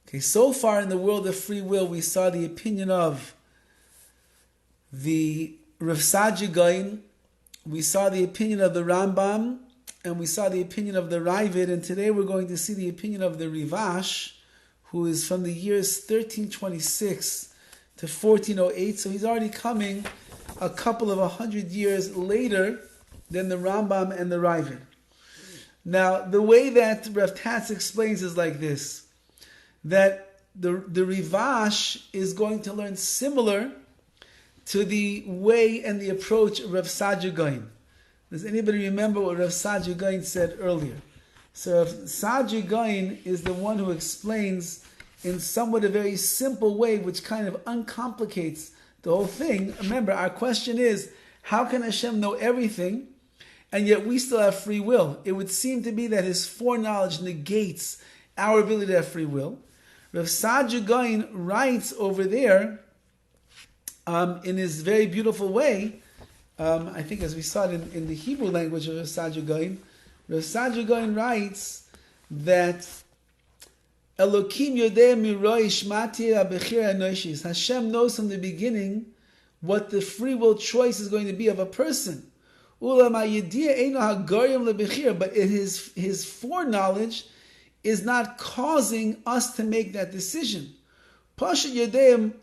Okay, so far in the world of free will, we saw the opinion of the Rav Saadia Gaon, we saw the opinion of the Rambam, and we saw the opinion of the Ravid, and today we're going to see the opinion of the Rivash, who is from the years 1326 to 1408, so he's already coming a couple of 100 years later than the Rambam and the Ravid. Now, the way that Rav Tatz explains is like this, that the Rivash is going to learn similar to the way and the approach of Rav Saadia Gaon. Does anybody remember what Rav Saadia Gaon said earlier? So Rav Saadia Gaon is the one who explains in somewhat a very simple way, which kind of uncomplicates the whole thing. Remember, our question is, how can Hashem know everything, and yet we still have free will? It would seem to be that his foreknowledge negates our ability to have free will. Rav Saadia Gaon writes over there, in his very beautiful way, I think as we saw it in the Hebrew language of Rav Saadia Gaon writes that Elokim yodeh miroish matir BECHIRA noishis. Hashem knows from the beginning what the free will choice is going to be of a person. But his foreknowledge is not causing us to make that decision. Hashem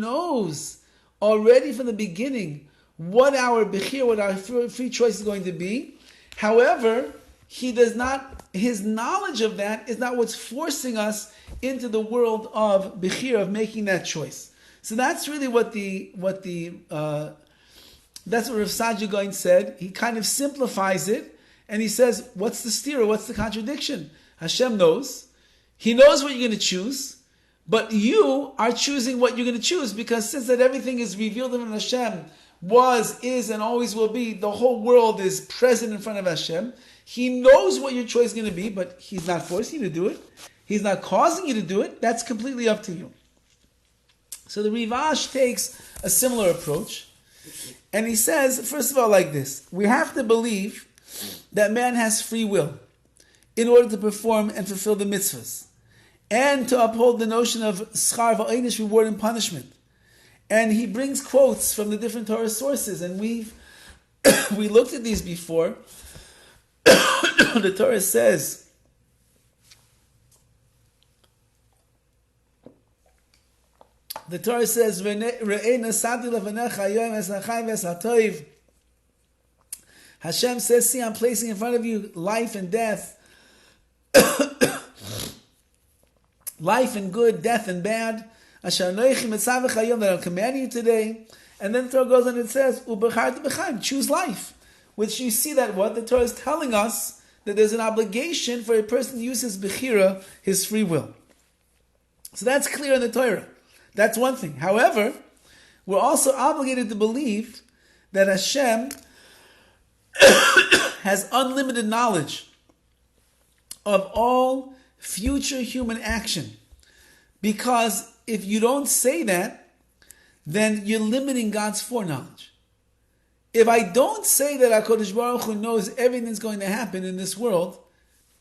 knows already from the beginning what our bechira, what our free choice is going to be. However, he does not. His knowledge of that is not what's forcing us into the world of bechira, of making that choice. So that's really what that's what Rav Saadia Gaon said. He kind of simplifies it, and he says, "What's the stira? What's the contradiction? Hashem knows. He knows what you're going to choose, but you are choosing what you're going to choose, because since that everything is revealed in Hashem, was, is, and always will be, the whole world is present in front of Hashem. He knows what your choice is going to be, but he's not forcing you to do it. He's not causing you to do it. That's completely up to you." So the Rivash takes a similar approach, and he says, first of all, like this: we have to believe that man has free will in order to perform and fulfill the mitzvahs, and to uphold the notion of schar v'einish, reward and punishment. And he brings quotes from the different Torah sources, and we looked at these before. The Torah says, Hashem says, "See, I'm placing in front of you life and death, life and good, death and bad. That I'm commanding you today." And then the Torah goes on and it says, choose life. Which you see that what the Torah is telling us, that there's an obligation for a person to use his bechira, his free will. So that's clear in the Torah. That's one thing. However, we're also obligated to believe that Hashem has unlimited knowledge of all future human action. Because if you don't say that, then you're limiting God's foreknowledge. If I don't say that HaKadosh Baruch Hu knows everything that's going to happen in this world,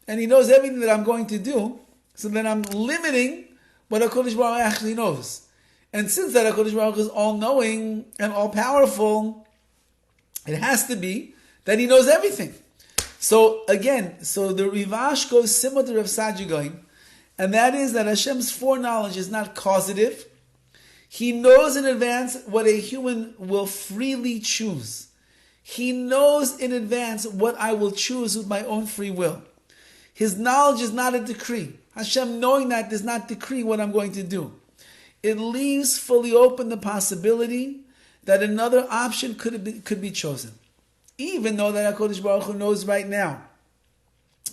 and He knows everything that I'm going to do, so then I'm limiting what HaKadosh Baruch Hu actually knows. And since that HaKadosh Baruch Hu is all-knowing and all-powerful, it has to be that He knows everything. So again, the Rivash goes similar to Rav Saadia Gaon, and that is that Hashem's foreknowledge is not causative. He knows in advance what a human will freely choose. He knows in advance what I will choose with my own free will. His knowledge is not a decree. Hashem, knowing that, does not decree what I'm going to do. It leaves fully open the possibility that another option could be chosen. Even though that HaKadosh Baruch Hu knows right now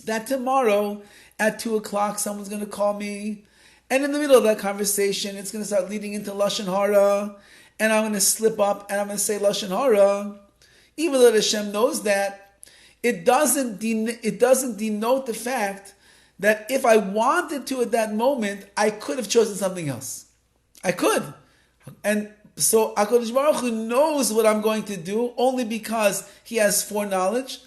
that tomorrow at 2 o'clock someone's going to call me, and in the middle of that conversation it's going to start leading into Lashon Hara, and I'm going to slip up and I'm going to say Lashon Hara. Even though Hashem knows that, it doesn't denote the fact that if I wanted to at that moment, I could have chosen something else. I could. And so HaKadosh Baruch Hu knows what I'm going to do only because He has foreknowledge.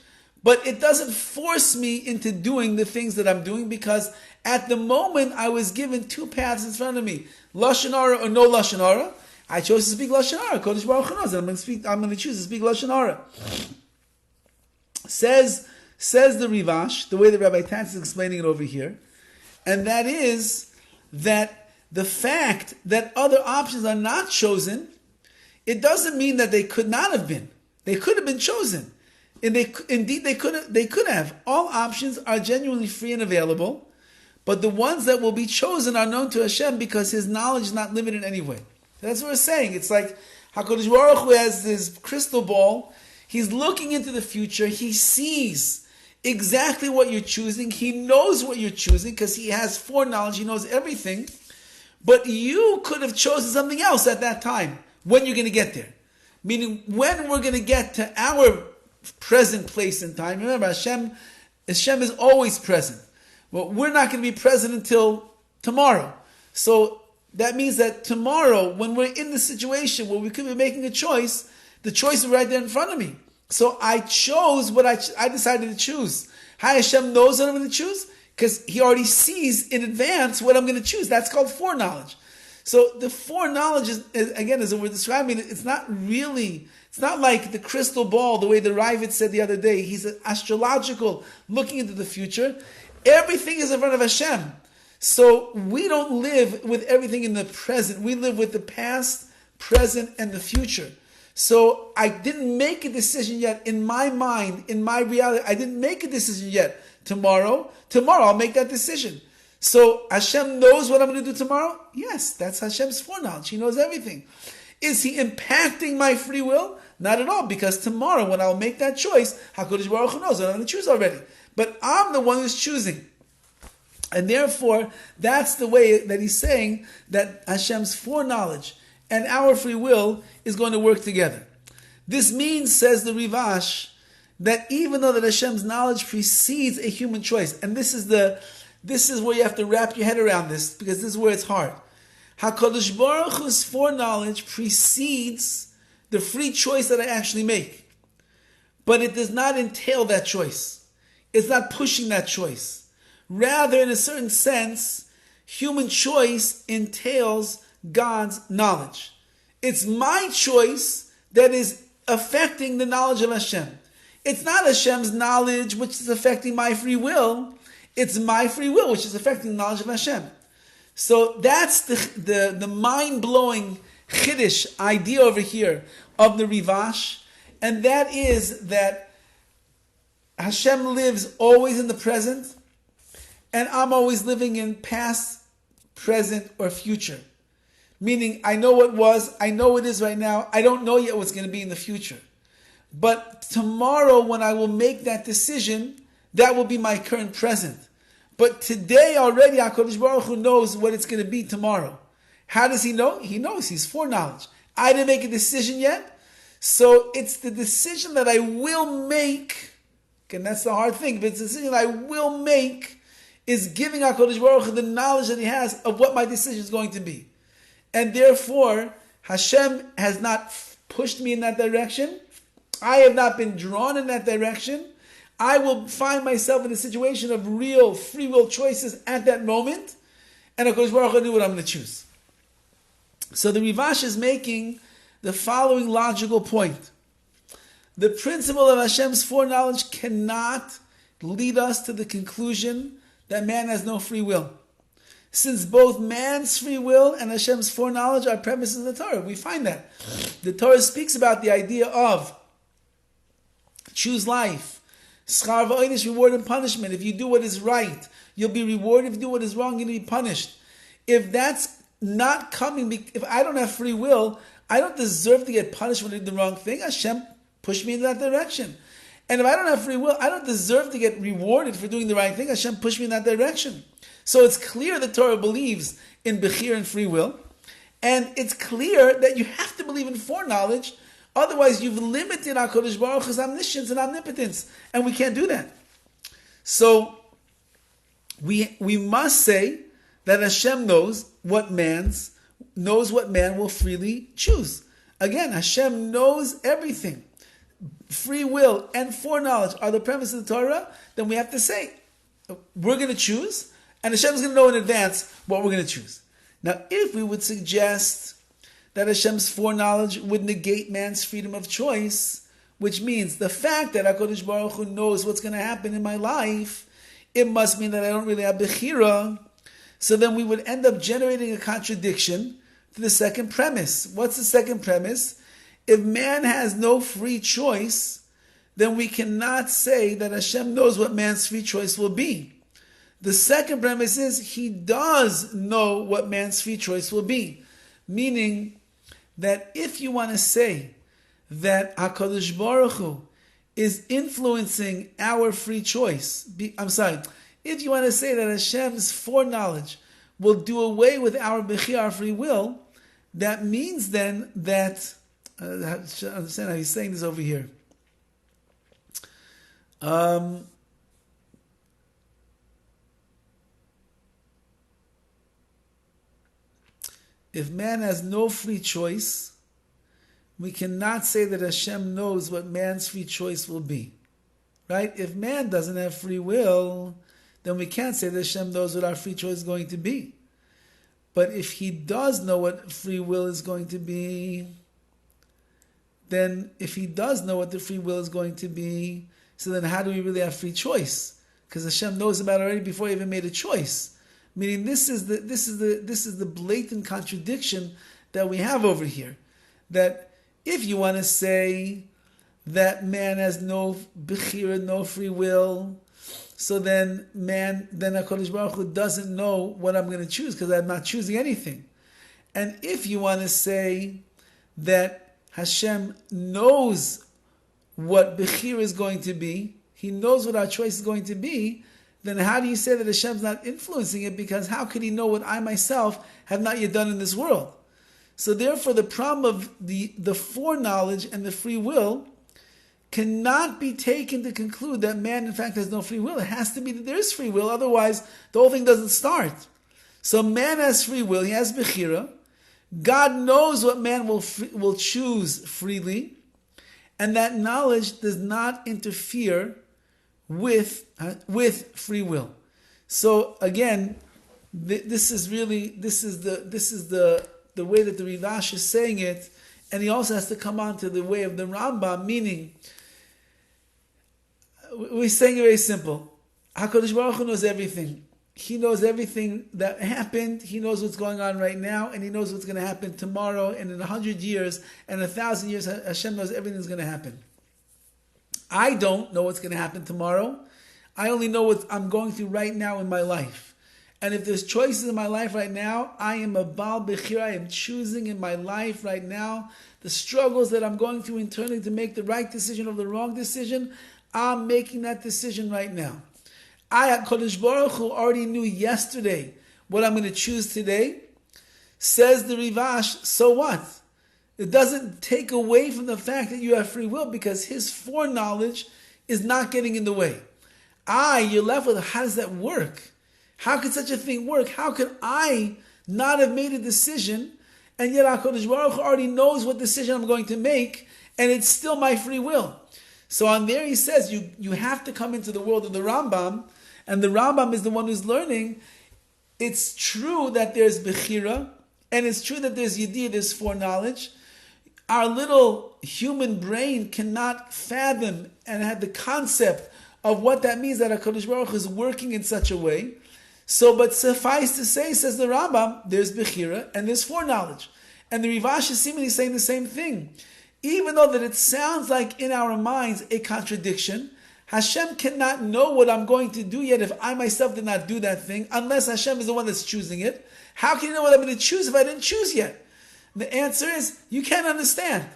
But it doesn't force me into doing the things that I'm doing, because at the moment I was given two paths in front of me, Lashon Hara or no Lashon Hara. I chose to speak Lashon Hara. Kodesh Baruch Hu knows that I'm going to choose to speak Lashon Hara. Says the Rivash, the way the Rabbi Tatz is explaining it over here, and that is that the fact that other options are not chosen, it doesn't mean that they could not have been. They could have been chosen. And indeed they could have. All options are genuinely free and available, but the ones that will be chosen are known to Hashem because His knowledge is not limited in any way. That's what we're saying. It's like HaKadosh Baruch Hu has this crystal ball. He's looking into the future. He sees exactly what you're choosing. He knows what you're choosing because He has foreknowledge. He knows everything. But you could have chosen something else at that time when you're going to get there. Meaning when we're going to get to our present place in time. Remember, Hashem is always present. Well, we're not going to be present until tomorrow. So that means that tomorrow, when we're in the situation where we could be making a choice, the choice is right there in front of me. So I chose what I decided to choose. How Hashem knows what I'm going to choose? Because He already sees in advance what I'm going to choose. That's called foreknowledge. So the foreknowledge is again, as we're describing it, it's not like the crystal ball, the way the Rivash said the other day. He's an astrological, looking into the future. Everything is in front of Hashem. So we don't live with everything in the present. We live with the past, present, and the future. So I didn't make a decision yet in my mind, in my reality. I didn't make a decision yet. Tomorrow I'll make that decision. So Hashem knows what I'm going to do tomorrow? Yes, that's Hashem's foreknowledge. He knows everything. Is He impacting my free will? Not at all, because tomorrow when I'll make that choice, HaKadosh Baruch Hu knows what I'm going to choose already. But I'm the one who's choosing. And therefore, that's the way that he's saying that Hashem's foreknowledge and our free will is going to work together. This means, says the Rivash, that even though that Hashem's knowledge precedes a human choice, and this is where you have to wrap your head around this, because this is where it's hard. HaKadosh Baruch Hu's foreknowledge precedes the free choice that I actually make. But it does not entail that choice. It's not pushing that choice. Rather, in a certain sense, human choice entails God's knowledge. It's my choice that is affecting the knowledge of Hashem. It's not Hashem's knowledge which is affecting my free will. It's my free will which is affecting the knowledge of Hashem. So that's the mind-blowing Chiddush idea over here of the Rivash. And that is that Hashem lives always in the present, and I'm always living in past, present, or future. Meaning, I know what was, I know what is right now, I don't know yet what's going to be in the future. But tomorrow, when I will make that decision, that will be my current present. But today already, HaKadosh Baruch Hu knows what it's going to be tomorrow. How does He know? He knows. He's foreknowledge. I didn't make a decision yet, so it's the decision that I will make, and that's the hard thing, but it's the decision I will make is giving HaKadosh Baruch Hu the knowledge that He has of what my decision is going to be. And therefore, Hashem has not pushed me in that direction. I have not been drawn in that direction. I will find myself in a situation of real free will choices at that moment, and HaKadosh Baruch Hu knew what I'm going to choose. So the Rivash is making the following logical point. The principle of Hashem's foreknowledge cannot lead us to the conclusion that man has no free will. Since both man's free will and Hashem's foreknowledge are premises in the Torah. We find that. The Torah speaks about the idea of choose life, schar v'oinish, reward and punishment. If you do what is right, you'll be rewarded. If you do what is wrong, you'll be punished. If that's not coming, if I don't have free will, I don't deserve to get punished when I do the wrong thing. Hashem pushed me in that direction. And if I don't have free will, I don't deserve to get rewarded for doing the right thing. Hashem pushed me in that direction. So it's clear the Torah believes in BECHIRA and free will. And it's clear that you have to believe in foreknowledge. Otherwise, you've limited HaKadosh Baruch Hu's omniscience and omnipotence. And we can't do that. So we must say that Hashem knows what man will freely choose. Again, Hashem knows everything. free will and foreknowledge are the premise of the Torah, then we have to say, we're going to choose, and Hashem is going to know in advance what we're going to choose. Now, if we would suggest that Hashem's foreknowledge would negate man's freedom of choice, which means the fact that HaKadosh Baruch Hu knows what's going to happen in my life, it must mean that I don't really have BECHIRA. So then we would end up generating a contradiction to the second premise. What's the second premise? If man has no free choice, then we cannot say that Hashem knows what man's free choice will be. The second premise is he does know what man's free choice will be. Meaning that if you want to say that HaKadosh Baruch Hu is influencing our free choice, if you want to say that Hashem's foreknowledge will do away with our BECHIRA, our free will, that means then that, I should understand how he's saying this over here. If man has no free choice, we cannot say that Hashem knows what man's free choice will be. Right? If man doesn't have free will, then we can't say that Hashem knows what our free choice is going to be. But if he does know what free will is going to be, then if he does know what the free will is going to be, so then how do we really have free choice? Because Hashem knows about it already before he even made a choice. Meaning this is the blatant contradiction that we have over here. That if you want to say that man has no BECHIRA, no free will, so then HaKadosh Baruch Hu doesn't know what I'm going to choose because I'm not choosing anything. And if you want to say that Hashem knows what BECHIRA is going to be, he knows what our choice is going to be, then how do you say that Hashem's not influencing it? Because how could he know what I myself have not yet done in this world? So therefore the problem of the foreknowledge and the free will cannot be taken to conclude that man in fact has no free will. It has to be that there is free will, otherwise the whole thing doesn't start. So man has free will, he has BECHIRA. God knows what man will choose freely, and that knowledge does not interfere with free will. So again, this is the way that the Rivash is saying it, and he also has to come on to the way of the Rambam, meaning we're saying it very simple. HaKadosh Baruch Hu knows everything. He knows everything that happened. He knows what's going on right now, and he knows what's going to happen tomorrow, and in 100 years, and 1,000 years, Hashem knows everything that's going to happen. I don't know what's going to happen tomorrow. I only know what I'm going through right now in my life. And if there's choices in my life right now, I am a Baal BECHIRA. I am choosing in my life right now the struggles that I'm going through internally to make the right decision or the wrong decision. I'm making that decision right now. HaKadosh Baruch Hu already knew yesterday what I'm going to choose today. Says the Rivash, so what? It doesn't take away from the fact that you have free will because his foreknowledge is not getting in the way. You're left with, how does that work? How could such a thing work? How could I not have made a decision and yet HaKadosh Baruch Hu already knows what decision I'm going to make and it's still my free will? So on there he says you have to come into the world of the Rambam, and the Rambam is the one who's learning. It's true that there's BECHIRA, and it's true that there's Yediyah, there's foreknowledge. Our little human brain cannot fathom and have the concept of what that means, that HaKadosh Baruch Hu is working in such a way. So, but suffice to say, says the Rambam, there's BECHIRA and there's foreknowledge. And the Rivash is seemingly saying the same thing. Even though that it sounds like in our minds a contradiction, Hashem cannot know what I'm going to do yet if I myself did not do that thing, unless Hashem is the one that's choosing it. How can you know what I'm going to choose if I didn't choose yet? The answer is, you can't understand.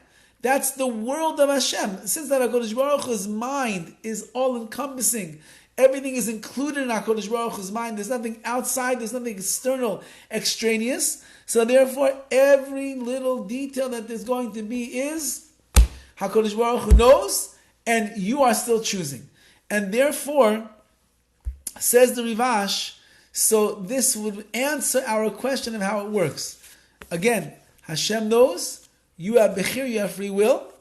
That's the world of Hashem. Since that HaKadosh Baruch Hu's mind is all-encompassing, everything is included in HaKadosh Baruch Hu's mind. There's nothing outside, there's nothing external, extraneous. So therefore, every little detail that there's going to be is HaKadosh Baruch Hu knows, and you are still choosing. And therefore, says the Rivash, so this would answer our question of how it works. Again, Hashem knows, you have BECHIRA, you have free will.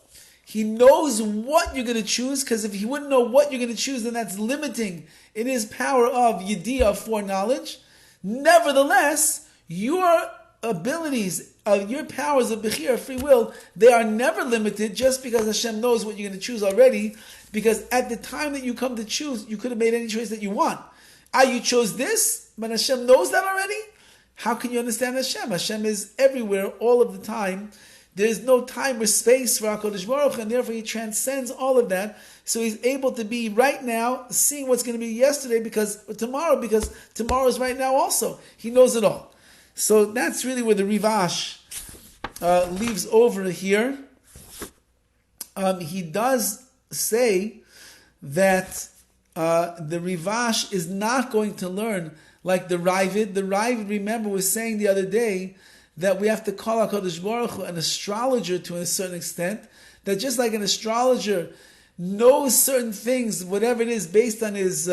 He knows what you're going to choose, because if he wouldn't know what you're going to choose, then that's limiting in his power of yediyah, foreknowledge. Nevertheless, your abilities, your powers of bechira, free will, they are never limited just because Hashem knows what you're going to choose already, because at the time that you come to choose, you could have made any choice that you want. You chose this, but Hashem knows that already? How can you understand Hashem? Hashem is everywhere, all of the time. There's no time or space for HaKadosh Baruch Hu, and therefore He transcends all of that. So He's able to be right now, seeing what's going to be yesterday, because tomorrow is right now also. He knows it all. So that's really where the Rivash leaves over here. He does say that the Rivash is not going to learn like the Ravid. The Ravid, remember, was saying the other day that we have to call HaKadosh Baruch Hu an astrologer to a certain extent, that just like an astrologer knows certain things, whatever it is, based on his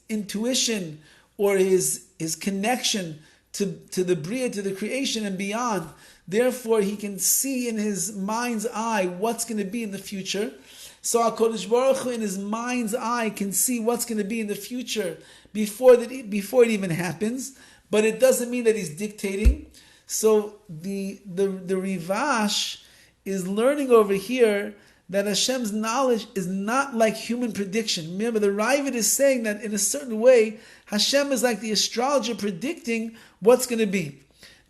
intuition or his connection to the Bria, to the creation and beyond. Therefore, he can see in his mind's eye what's going to be in the future. So HaKadosh Baruch Hu in his mind's eye can see what's going to be in the future before it even happens. But it doesn't mean that he's dictating. So the Rivash is learning over here that Hashem's knowledge is not like human prediction. Remember, the Ravid is saying that in a certain way, Hashem is like the astrologer predicting what's going to be.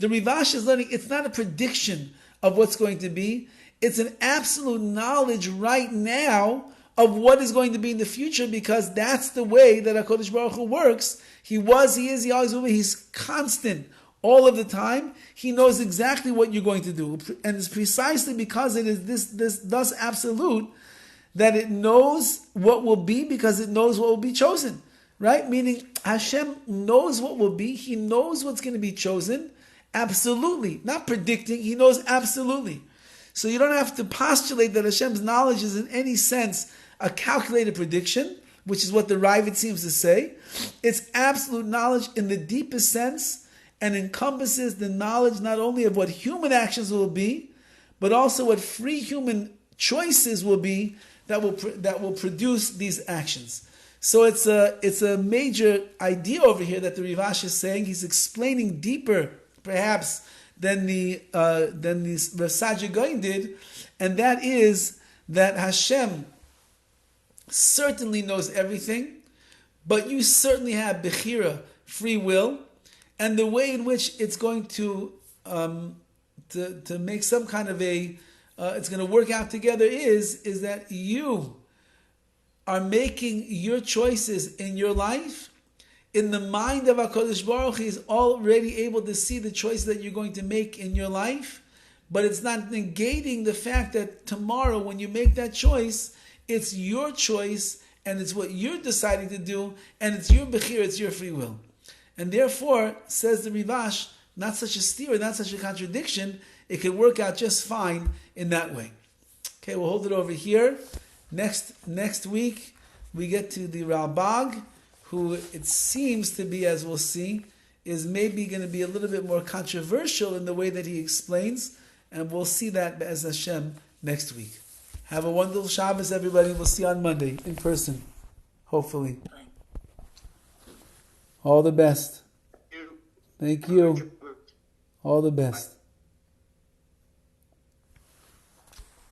The Rivash is learning it's not a prediction of what's going to be. It's an absolute knowledge right now of what is going to be in the future, because that's the way that HaKadosh Baruch Hu works. He was, he is, he always will be. He's constant all of the time. He knows exactly what you're going to do. And it's precisely because it is this thus absolute that it knows what will be, because it knows what will be chosen. Right? Meaning Hashem knows what will be. He knows what's going to be chosen. Absolutely. Not predicting. He knows absolutely. So you don't have to postulate that Hashem's knowledge is in any sense a calculated prediction, which is what the Ravid seems to say. It's absolute knowledge in the deepest sense, and encompasses the knowledge not only of what human actions will be, but also what free human choices will be that will produce these actions. So it's a major idea over here that the Rivash is saying. He's explaining deeper, perhaps, than the Rav Goin did, and that is that Hashem certainly knows everything, but you certainly have BECHIRA, free will, and the way in which it's going to make some kind of it's going to work out together is that you are making your choices in your life. In the mind of HaKadosh Baruch Hu, He's already able to see the choices that you're going to make in your life, but it's not negating the fact that tomorrow when you make that choice, it's your choice, and it's what you're deciding to do, and it's your bechira, it's your free will. And therefore, says the Rivash, not such a steer, not such a contradiction, it could work out just fine in that way. Okay, we'll hold it over here. Next week, we get to the Rabbi, who it seems to be, as we'll see, is maybe going to be a little bit more controversial in the way that he explains, and we'll see that as Hashem next week. Have a wonderful Shabbos, everybody. We'll see you on Monday in person, hopefully. All the best. Thank you. All the best.